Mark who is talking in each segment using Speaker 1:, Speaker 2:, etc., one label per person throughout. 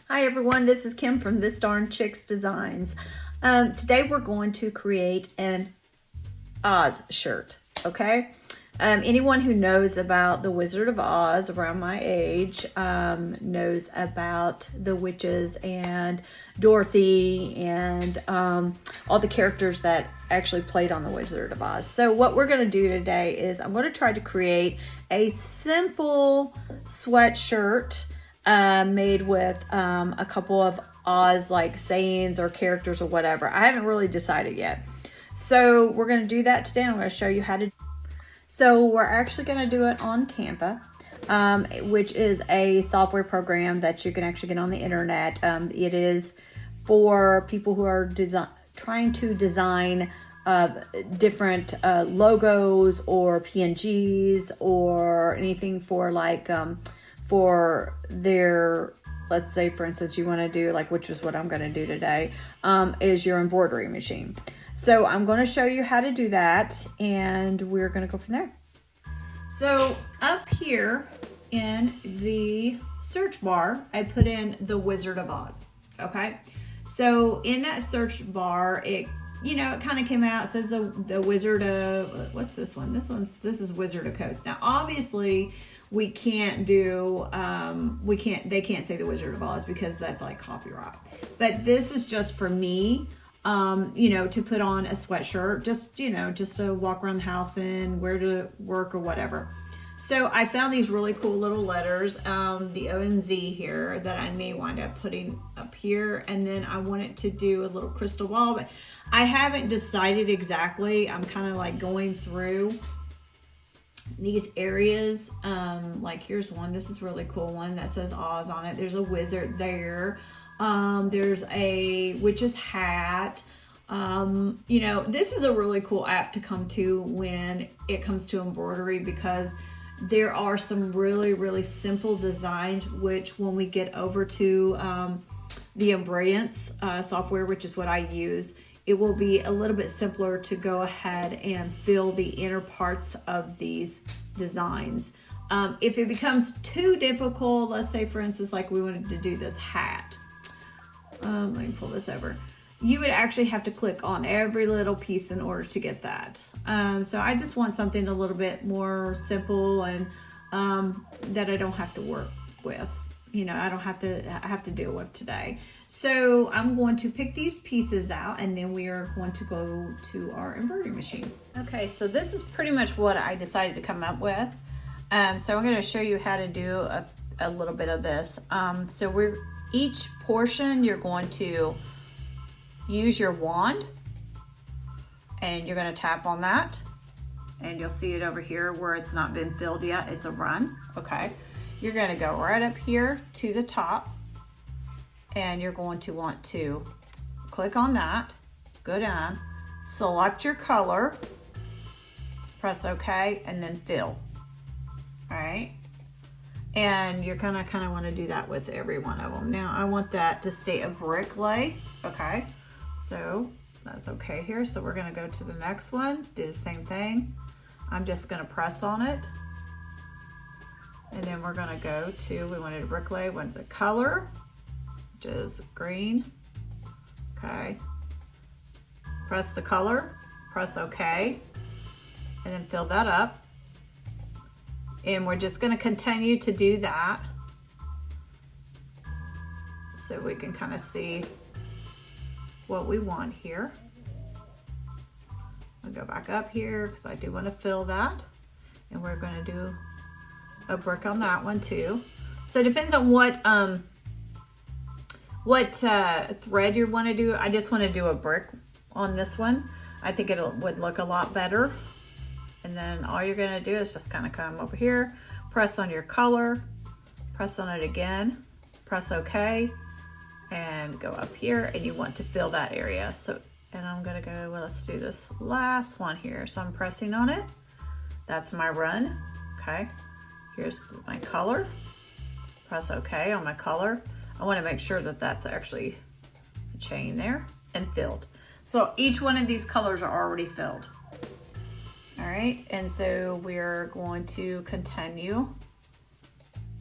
Speaker 1: Hi everyone, this is Kim from This Darn Chicks Designs. Today we're going to create an Oz shirt, okay? Anyone who knows about the Wizard of Oz around my age knows about the witches and Dorothy and all the characters that actually played on the Wizard of Oz. So what we're going to do today is I'm going to try to create a simple sweatshirt made with a couple of Oz like sayings or characters or whatever. I haven't really decided yet. So we're going to do that today. I'm going to show you how to. So we're actually going to do it on Canva, which is a software program that you can actually get on the internet. It is for people who are trying to design different logos or PNGs or anything for like for their, let's say for instance you want to do like, which is what I'm going to do today, is your embroidery machine. So I'm going to show you how to do that and we're going to go from there. So up here in the search bar, I put in the Wizard of Oz. Okay. So in that search bar, it kind of came out, it says the Wizard of, what's this one? This is Wizard of Coast. Now, obviously we can't do, they can't say the Wizard of Oz because that's like copyright. But this is just for me, to put on a sweatshirt, just to walk around the house in, wear to work or whatever. So I found these really cool little letters, the O and Z here, that I may wind up putting up here. And then I wanted to do a little crystal ball, but I haven't decided exactly. I'm kind of like going through these areas. Like here's one, this is a really cool one that says Oz on it. There's a wizard there. There's a witch's hat. This is a really cool app to come to when it comes to embroidery, because there are some really, really simple designs, which when we get over to the Embroidery software, which is what I use, it will be a little bit simpler to go ahead and fill the inner parts of these designs. If it becomes too difficult, let's say for instance, like we wanted to do this hat. Let me pull this over. You would actually have to click on every little piece in order to get that. So I just want something a little bit more simple and that I don't have to work with. I don't have to deal with today. So I'm going to pick these pieces out and then we are going to go to our embroidery machine. Okay, so this is pretty much what I decided to come up with. So I'm going to show you how to do a little bit of this. So each portion you're going to use your wand and you're going to tap on that and you'll see it over here where it's not been filled yet. It's a run. Okay. You're going to go right up here to the top and you're going to want to click on that, go down, select your color, press OK, and then fill. All right. And you're gonna kind of want to do that with every one of them. Now I want that to stay a brick lay. Okay. So that's okay here. So we're gonna go to the next one, do the same thing. I'm just gonna press on it. And then we're gonna go to, we wanted a brick lay, wanted the color, which is green. Okay. Press the color, press OK, and then fill that up. And we're just gonna continue to do that so we can kind of see what we want here. I'll go back up here because I do want to fill that. And we're going to do a brick on that one too. So it depends on what thread you want to do. I just want to do a brick on this one. I think it would look a lot better. And then all you're going to do is just kind of come over here, press on your color, press on it again, press OK, and go up here, and you want to fill that area. So, and I'm going to go, well, let's do this last one here. So I'm pressing on it. That's my run. Okay. Here's my color. Press OK on my color. I want to make sure that that's actually a chain there and filled. So each one of these colors are already filled. All right, and so we're going to continue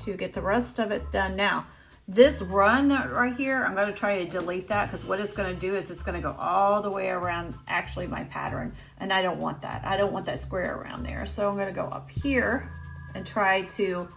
Speaker 1: to get the rest of it done. Now, This run right here, I'm going to try to delete that, because what it's going to do is it's going to go all the way around actually my pattern, and I don't want that. I don't want that square around there. So I'm going to go up here and try to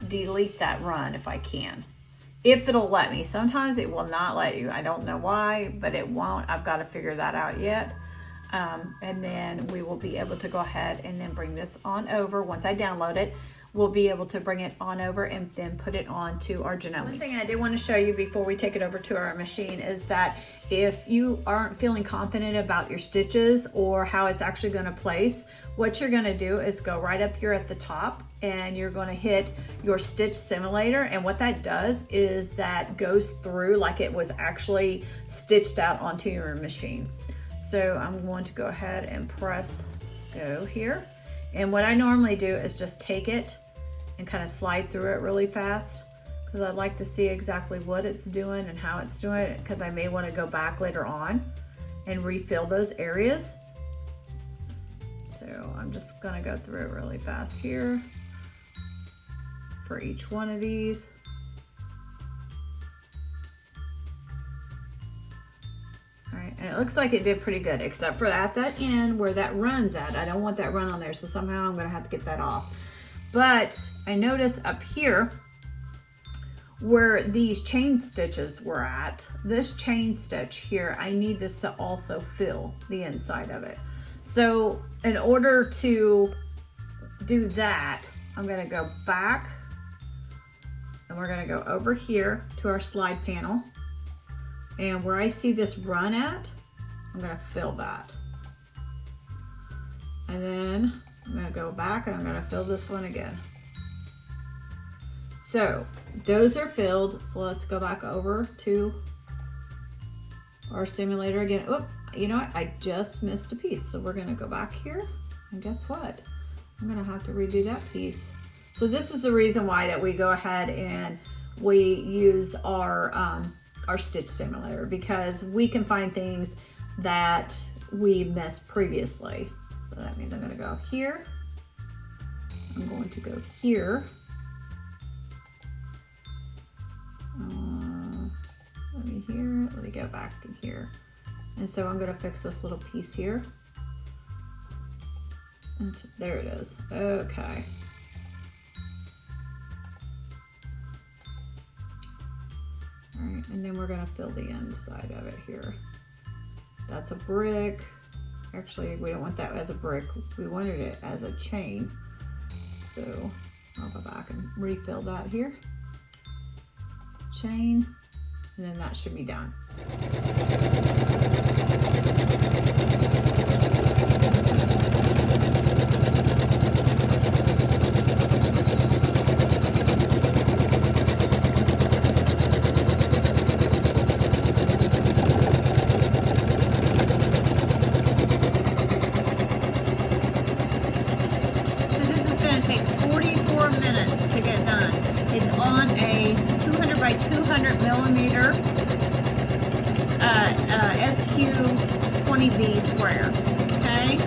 Speaker 1: delete that run if I can. If it'll let me. Sometimes it will not let you. I don't know why, but it won't. I've got to figure that out yet. And then we will be able to go ahead and then bring this on over. Once I download it, we'll be able to bring it on over and then put it onto our Janome. One thing I did want to show you before we take it over to our machine is that if you aren't feeling confident about your stitches or how it's actually going to place, what you're going to do is go right up here at the top and you're going to hit your stitch simulator, and what that does is that goes through like it was actually stitched out onto your machine. So I'm going to go ahead and press go here. And what I normally do is just take it and kind of slide through it really fast, because I'd like to see exactly what it's doing and how it's doing it, because I may want to go back later on and refill those areas. So I'm just going to go through it really fast here for each one of these. All right, and it looks like it did pretty good, except for at that end where that run's at. I don't want that run on there, so somehow I'm gonna have to get that off. But I notice up here where these chain stitches were at, this chain stitch here, I need this to also fill the inside of it. So in order to do that, I'm gonna go back and we're gonna go over here to our slide panel. And where I see this run at, I'm gonna fill that. And then I'm gonna go back and I'm gonna fill this one again. So those are filled. So let's go back over to our simulator again. Oh, you know what? I just missed a piece. So we're gonna go back here, and guess what? I'm gonna have to redo that piece. So this is the reason why that we go ahead and we use our stitch simulator, because we can find things that we missed previously. So that means I'm going to go here. I'm going to go here. Let me go back to here. And so I'm going to fix this little piece here. And there it is. Okay. All right, and then we're gonna fill the inside of it here. That's a brick. Actually, we don't want that as a brick. We wanted it as a chain. So I'll go back and refill that here. Chain, and then that should be done. It's on a 200 by 200 millimeter SQ20B square, okay?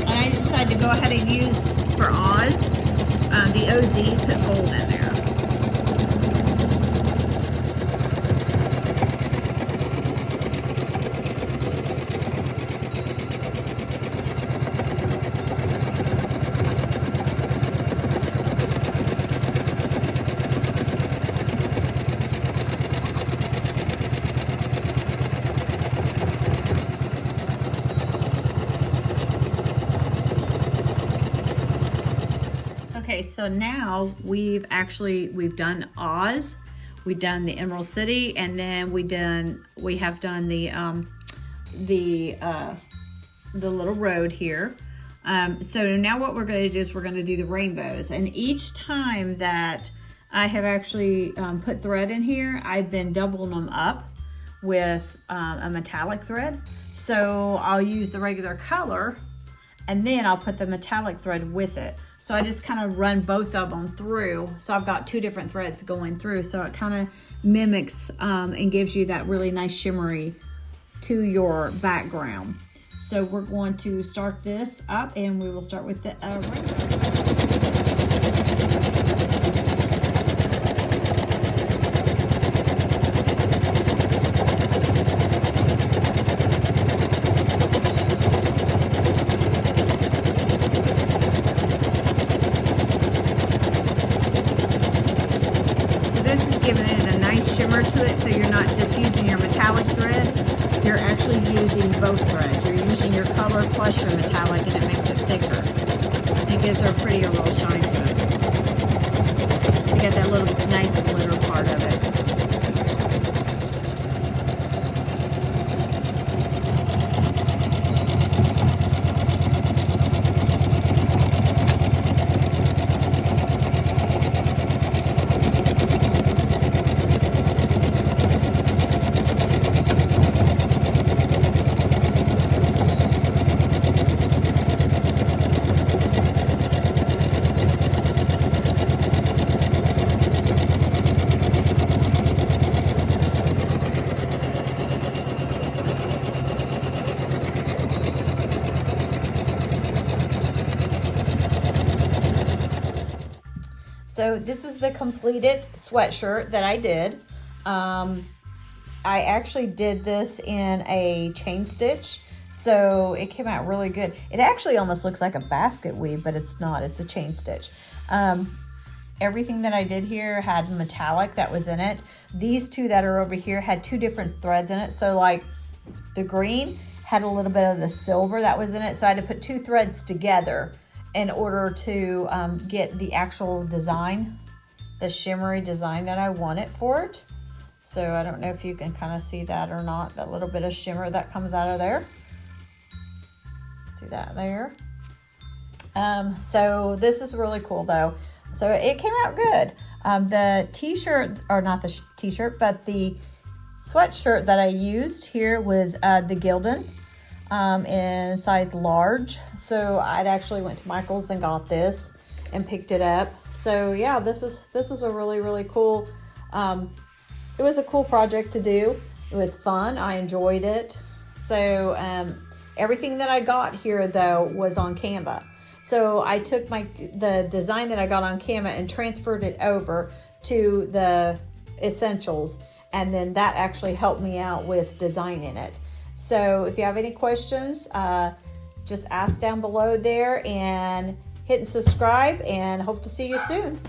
Speaker 1: And I decided to go ahead and use, for Oz, the OZ, put gold in there. Okay, so now we've done Oz, we've done the Emerald City, and then we have done the little road here. So now what we're going to do is we're going to do the rainbows, and each time that I have actually put thread in here, I've been doubling them up with a metallic thread. So I'll use the regular color and then I'll put the metallic thread with it. So I just kind of run both of them through. So I've got two different threads going through. So it kind of mimics and gives you that really nice shimmery to your background. So we're going to start this up, and we will start with the giving it a nice shimmer to it, so you're not just using your metallic thread, you're actually using both threads. You're using your color plus your metallic, and it makes it thicker. And it gives her a prettier little shine to it. You got that little nice glitter part of it. So this is the completed sweatshirt that I did. I actually did this in a chain stitch, so it came out really good. It actually almost looks like a basket weave, but it's not. It's a chain stitch. Everything that I did here had metallic that was in it. These two that are over here had two different threads in it. So like the green had a little bit of the silver that was in it. So I had to put two threads together in order to get the actual design, the shimmery design that I wanted for it. So I don't know if you can kind of see that or not, that little bit of shimmer that comes out of there. See that there? So this is really cool though. So it came out good. The t-shirt, or not the t-shirt, but the sweatshirt that I used here was the Gildan in size large. So I'd actually went to Michael's and got this and picked it up. So yeah, this is a really cool, it was a cool project to do. It was fun. I enjoyed it. So everything that I got here though was on Canva. So I took the design that I got on Canva and transferred it over to the essentials, and then that actually helped me out with designing it. So if you have any questions, just ask down below there, and hit subscribe, and hope to see you soon.